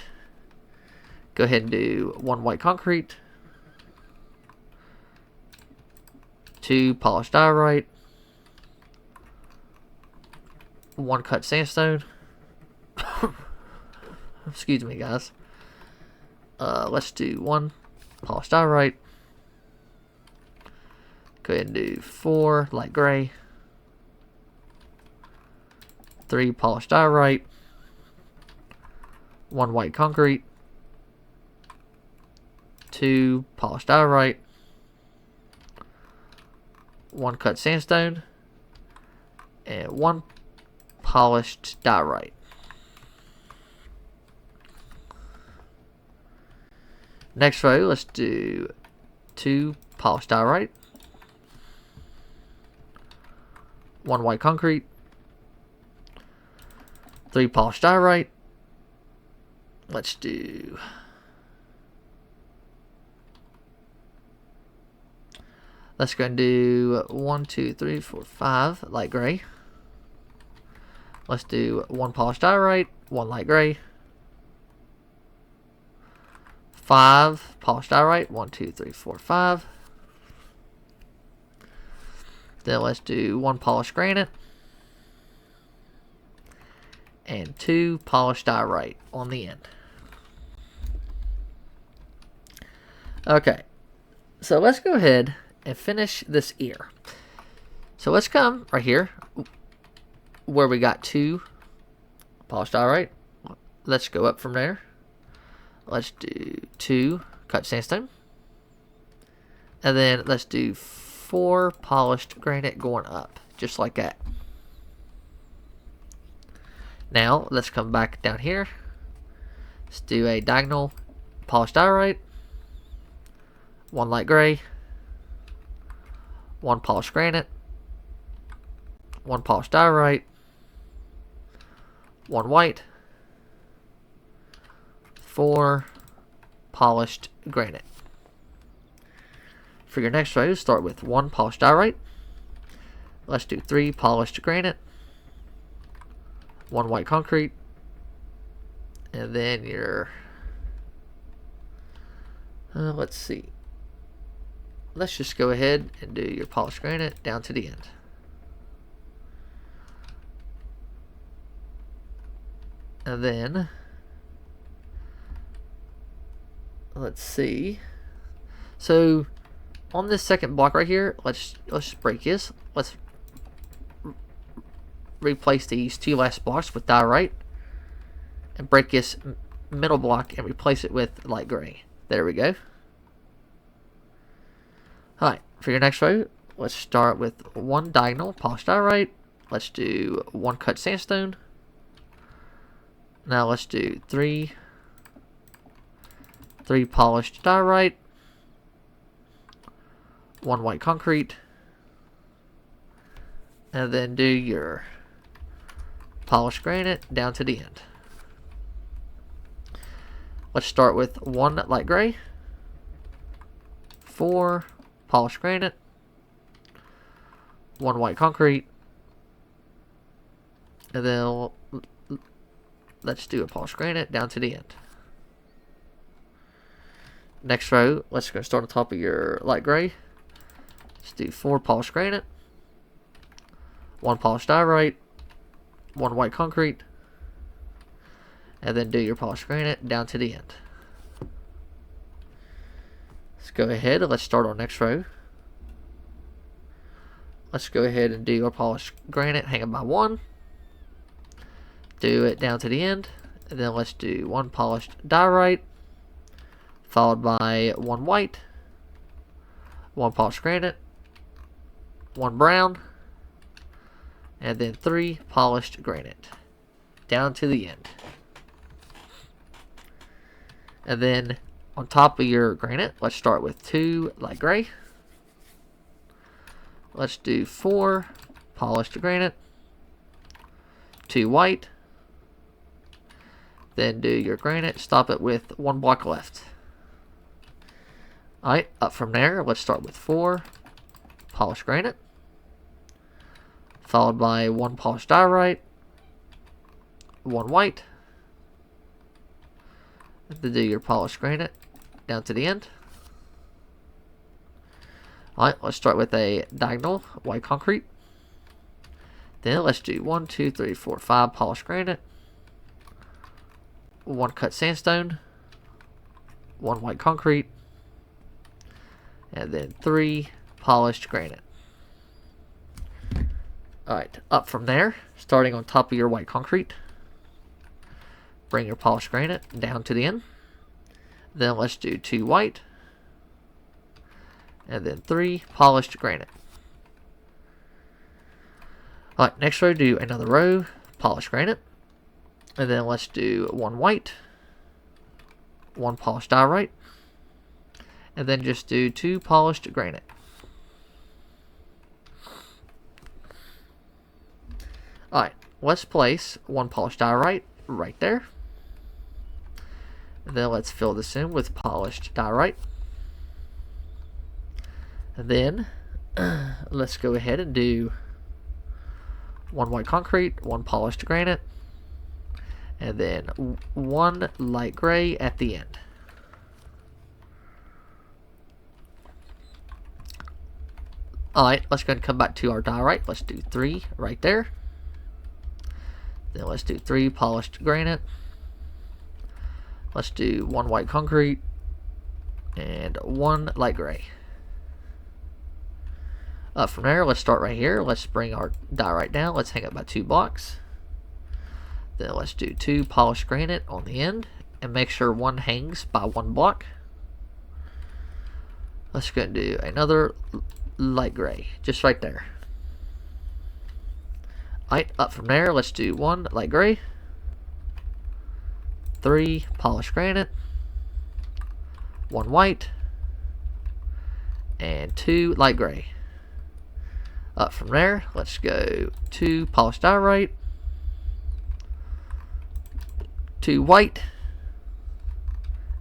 Go ahead and do 1 white concrete, 2 polished diorite, 1 cut sandstone. Excuse me, guys. Let's do 1 polished diorite. Go ahead and do 4 light gray, 3 polished diorite, 1 white concrete, 2 polished diorite, 1 cut sandstone, and 1 polished diorite. Next row, let's do 2 polished diorite, 1 white concrete, 3 polished diorite. Let's do let's go and do 1, 2, 3, 4, 5 light gray. Let's do 1 polished diorite, 1 light gray, 5 polished diorite, 1, 2, 3, 4, 5. Then let's do 1 polished granite and 2 polished diorite on the end. Okay, so let's go ahead and finish this ear. So let's come right here where we got 2 polished diorite. Let's go up from there. Let's do 2 cut sandstone. And then let's do 4 polished granite going up, just like that. Now, let's come back down here. Let's do a diagonal polished diorite, 1 light gray, 1 polished granite, 1 polished diorite, 1 white, 4 polished granite. For your next row, start with 1 polished diorite. Let's do 3 polished granite, 1 white concrete, and then your, let's see. Let's just go ahead and do your polished granite down to the end. And then, let's see. So, on this second block right here, let's break this. Let's replace these 2 last blocks with diorite, and break this middle block and replace it with light gray. There we go. Alright, for your next row, let's start with 1 diagonal polished diorite. Let's do 1 cut sandstone. Now let's do 3 polished diorite, 1 white concrete, and then do your polished granite down to the end. Let's start with 1 light gray, 4 polished granite, 1 white concrete, and then let's do a polished granite down to the end. Next row, let's go start on top of your light gray. Let's do 4 polished granite, 1 polished diorite, 1 white concrete, and then do your polished granite down to the end. Let's go ahead and let's start on next row. Let's go ahead and do our polished granite hanging by 1. Do it down to the end, and then let's do 1 polished diorite, followed by 1 white, 1 polished granite, 1 brown, and then 3 polished granite down to the end. And then on top of your granite, let's start with 2 light gray. Let's do 4 polished granite, 2 white, then do your granite, stop it with 1 block left. Alright, up from there, let's start with 4 polished granite, followed by 1 polished diorite, 1 white, then do your polished granite down to the end. Alright, let's start with a diagonal white concrete. Then let's do 1, 2, 3, 4, 5 polished granite, 1 cut sandstone, 1 white concrete, and then 3 polished granite. Alright, up from there, starting on top of your white concrete, bring your polished granite down to the end. Then let's do 2 white, and then 3 polished granite. Alright, next row, do another row, polished granite. And then let's do 1 white, 1 polished diorite, and then just do 2 polished granite. Alright, let's place 1 polished diorite right there. And then let's fill this in with polished diorite. And then let's go ahead and do 1 white concrete, 1 polished granite, and then 1 light gray at the end. Alright, let's go ahead and come back to our diorite. Let's do 3 right there. Then let's do 3 polished granite. Let's do 1 white concrete and 1 light gray. Up from there, let's start right here. Let's bring our diorite down. Let's hang it by 2 blocks. Then let's do 2 polished granite on the end, and make sure one hangs by 1 block. Let's go and do another light gray, just right there. Alright, up from there, let's do 1 light gray, 3 polished granite, 1 white, and 2 light gray. Up from there, let's go 2 polished diorite, 2 white,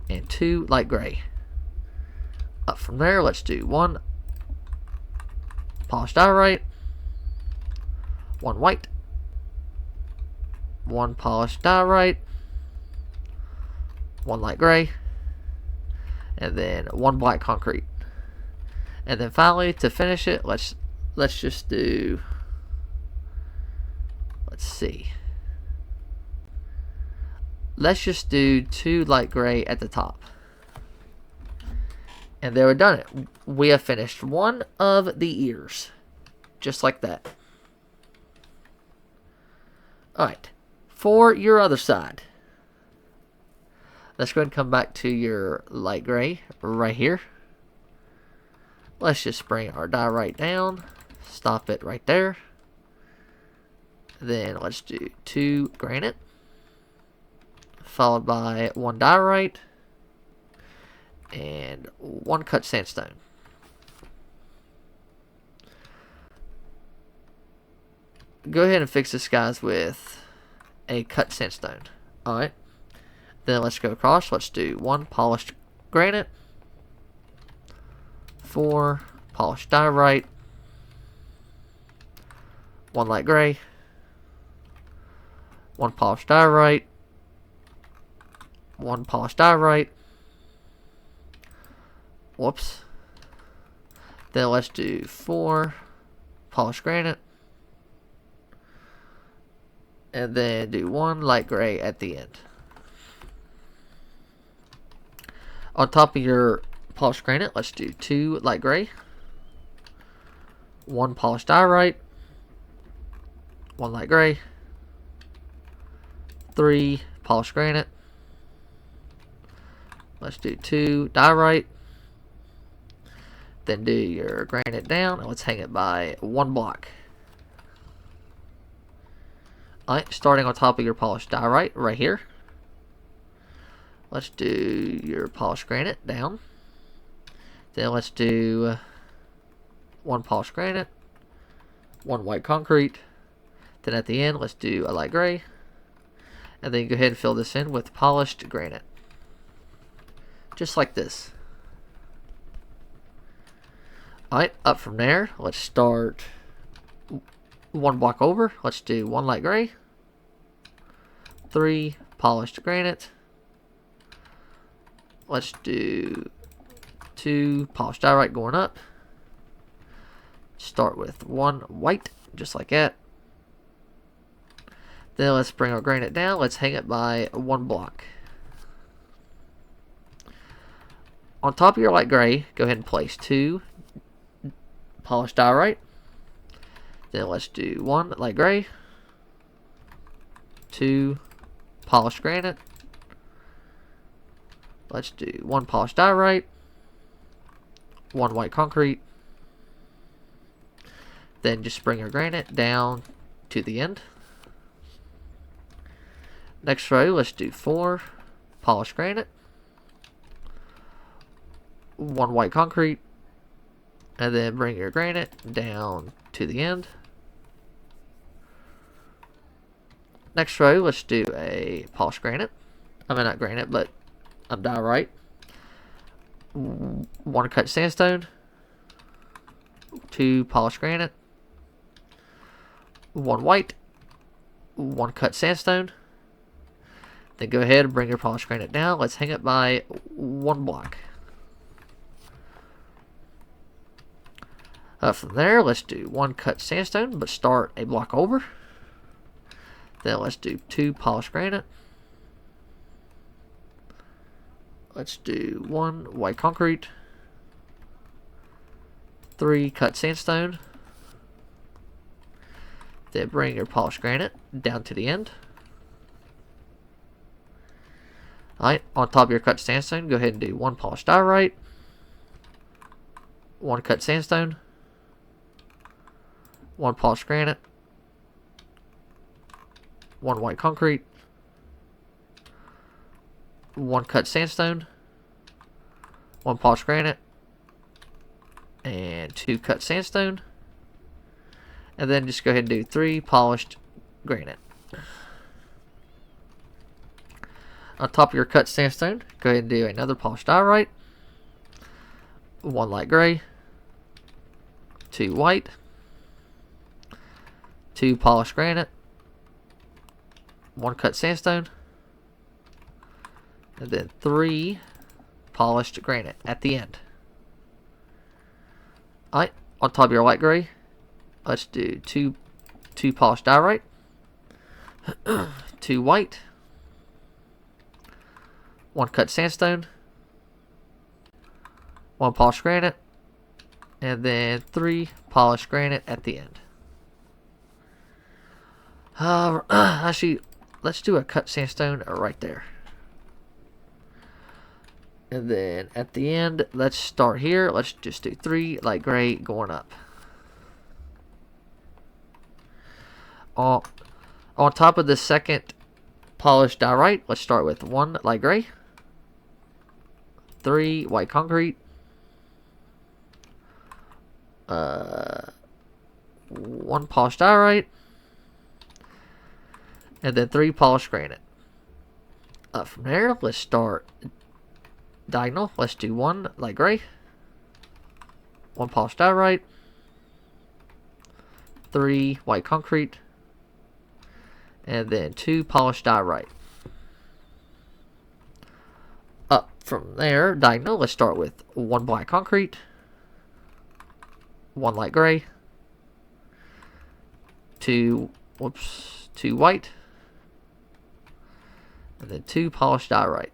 and 2 light gray. Up from there, let's do 1 polished diorite, 1 white, 1 polished diorite, 1 light gray, and then 1 black concrete. And then finally, to finish it, let's just do, let's just do 2 light gray at the top. And there, we've done it. We have finished one of the ears, just like that. Alright, for your other side, let's go ahead and come back to your light gray right here. Let's just bring our diorite down, stop it right there. Then let's do 2 granite, followed by 1 diorite, and 1 cut sandstone. Go ahead and fix this, guys, with a cut sandstone. Alright. Then let's go across. Let's do 1 polished granite, 4 polished diorite, 1 light gray, 1 polished diorite, 1 polished diorite. Whoops. Then let's do 4 polished granite, and then do 1 light gray at the end. On top of your polished granite, let's do 2 light gray, 1 polished diorite, 1 light gray, 3 polished granite. Let's do 2 diorite. Then do your granite down, and let's hang it by 1 block. Alright, starting on top of your polished diorite right here. Let's do your polished granite down. Then let's do 1 polished granite, 1 white concrete. Then at the end, let's do a light gray. And then go ahead and fill this in with polished granite. Just like this. Alright, up from there, let's start 1 block over. Let's do 1 light gray, 3 polished granite. Let's do 2 polished diorite going up. Start with 1 white, just like that. Then let's bring our granite down. Let's hang it by 1 block. On top of your light gray, go ahead and place 2 polished diorite. Then let's do 1 light gray, 2 polished granite. Let's do 1 polished diorite, 1 white concrete. Then just bring our granite down to the end. Next row, let's do 4 polished granite, 1 white concrete, and then bring your granite down to the end. Next row, let's do a polished granite. I mean, not granite, but a diorite. 1 cut sandstone, 2 polished granite, 1 white, 1 cut sandstone. Then go ahead and bring your polished granite down. Let's hang it by 1 block. From there, let's do 1 cut sandstone, but start a block over. Then let's do 2 polished granite. Let's do 1 white concrete, 3 cut sandstone. Then bring your polished granite down to the end. Alright, on top of your cut sandstone, go ahead and do 1 polished diorite, 1 cut sandstone, 1 polished granite, 1 white concrete, 1 cut sandstone, 1 polished granite, and 2 cut sandstone. And then just go ahead and do 3 polished granite. On top of your cut sandstone, go ahead and do another polished diorite, 1 light gray, 2 white, 2 polished granite, 1 cut sandstone, and then 3 polished granite at the end. Alright, on top of your light gray, let's do two polished diorite, 2 white, 1 cut sandstone, 1 polished granite, and then 3 polished granite at the end. Actually, let's do a cut sandstone right there. And then at the end, let's start here. Let's just do 3 light gray going up. On top of the second polished diorite, let's start with 1 light gray, 3 white concrete, 1 polished diorite, and then 3 polished granite. Up from there, let's start diagonal. Let's do 1 light gray, 1 polished diorite, 3 white concrete, and then 2 polished diorite. Up from there, diagonal, let's start with 1 black concrete, 1 light gray, 2 white, and then 2 polished diorite.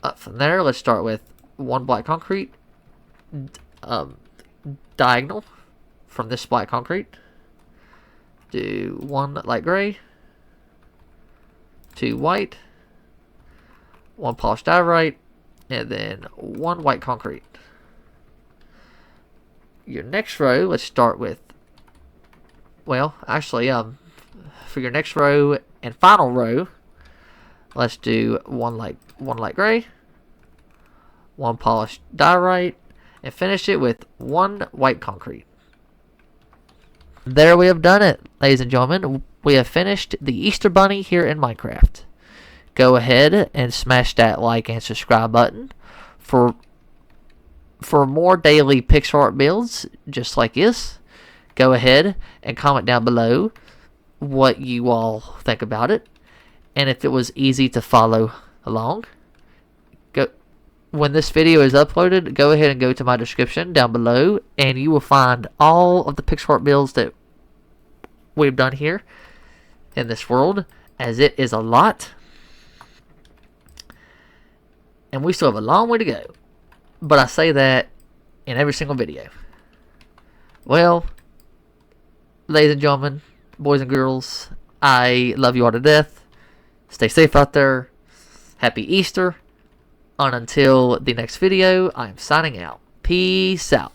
Up from there, let's start with 1 black concrete, diagonal from this black concrete, do 1 light gray, 2 white, 1 polished diorite, and then 1 white concrete. Your next row, let's start with, well, actually, for your next row and final row, let's do 1 light gray, 1 polished diorite, and finish it with 1 white concrete. There we have done it, ladies and gentlemen. We have finished the Easter Bunny here in Minecraft. Go ahead and smash that like and subscribe button for more daily pixel art builds just like this. Go ahead and comment down below what you all think about it, and if it was easy to follow along. When this video is uploaded, go ahead and go to my description down below, and you will find all of the pixel art builds that we've done here in this world, as it is a lot, and we still have a long way to go. But I say that in every single video. Well, ladies and gentlemen, boys and girls, I love you all to death. Stay safe out there. Happy Easter. And until the next video, I'm signing out. Peace out.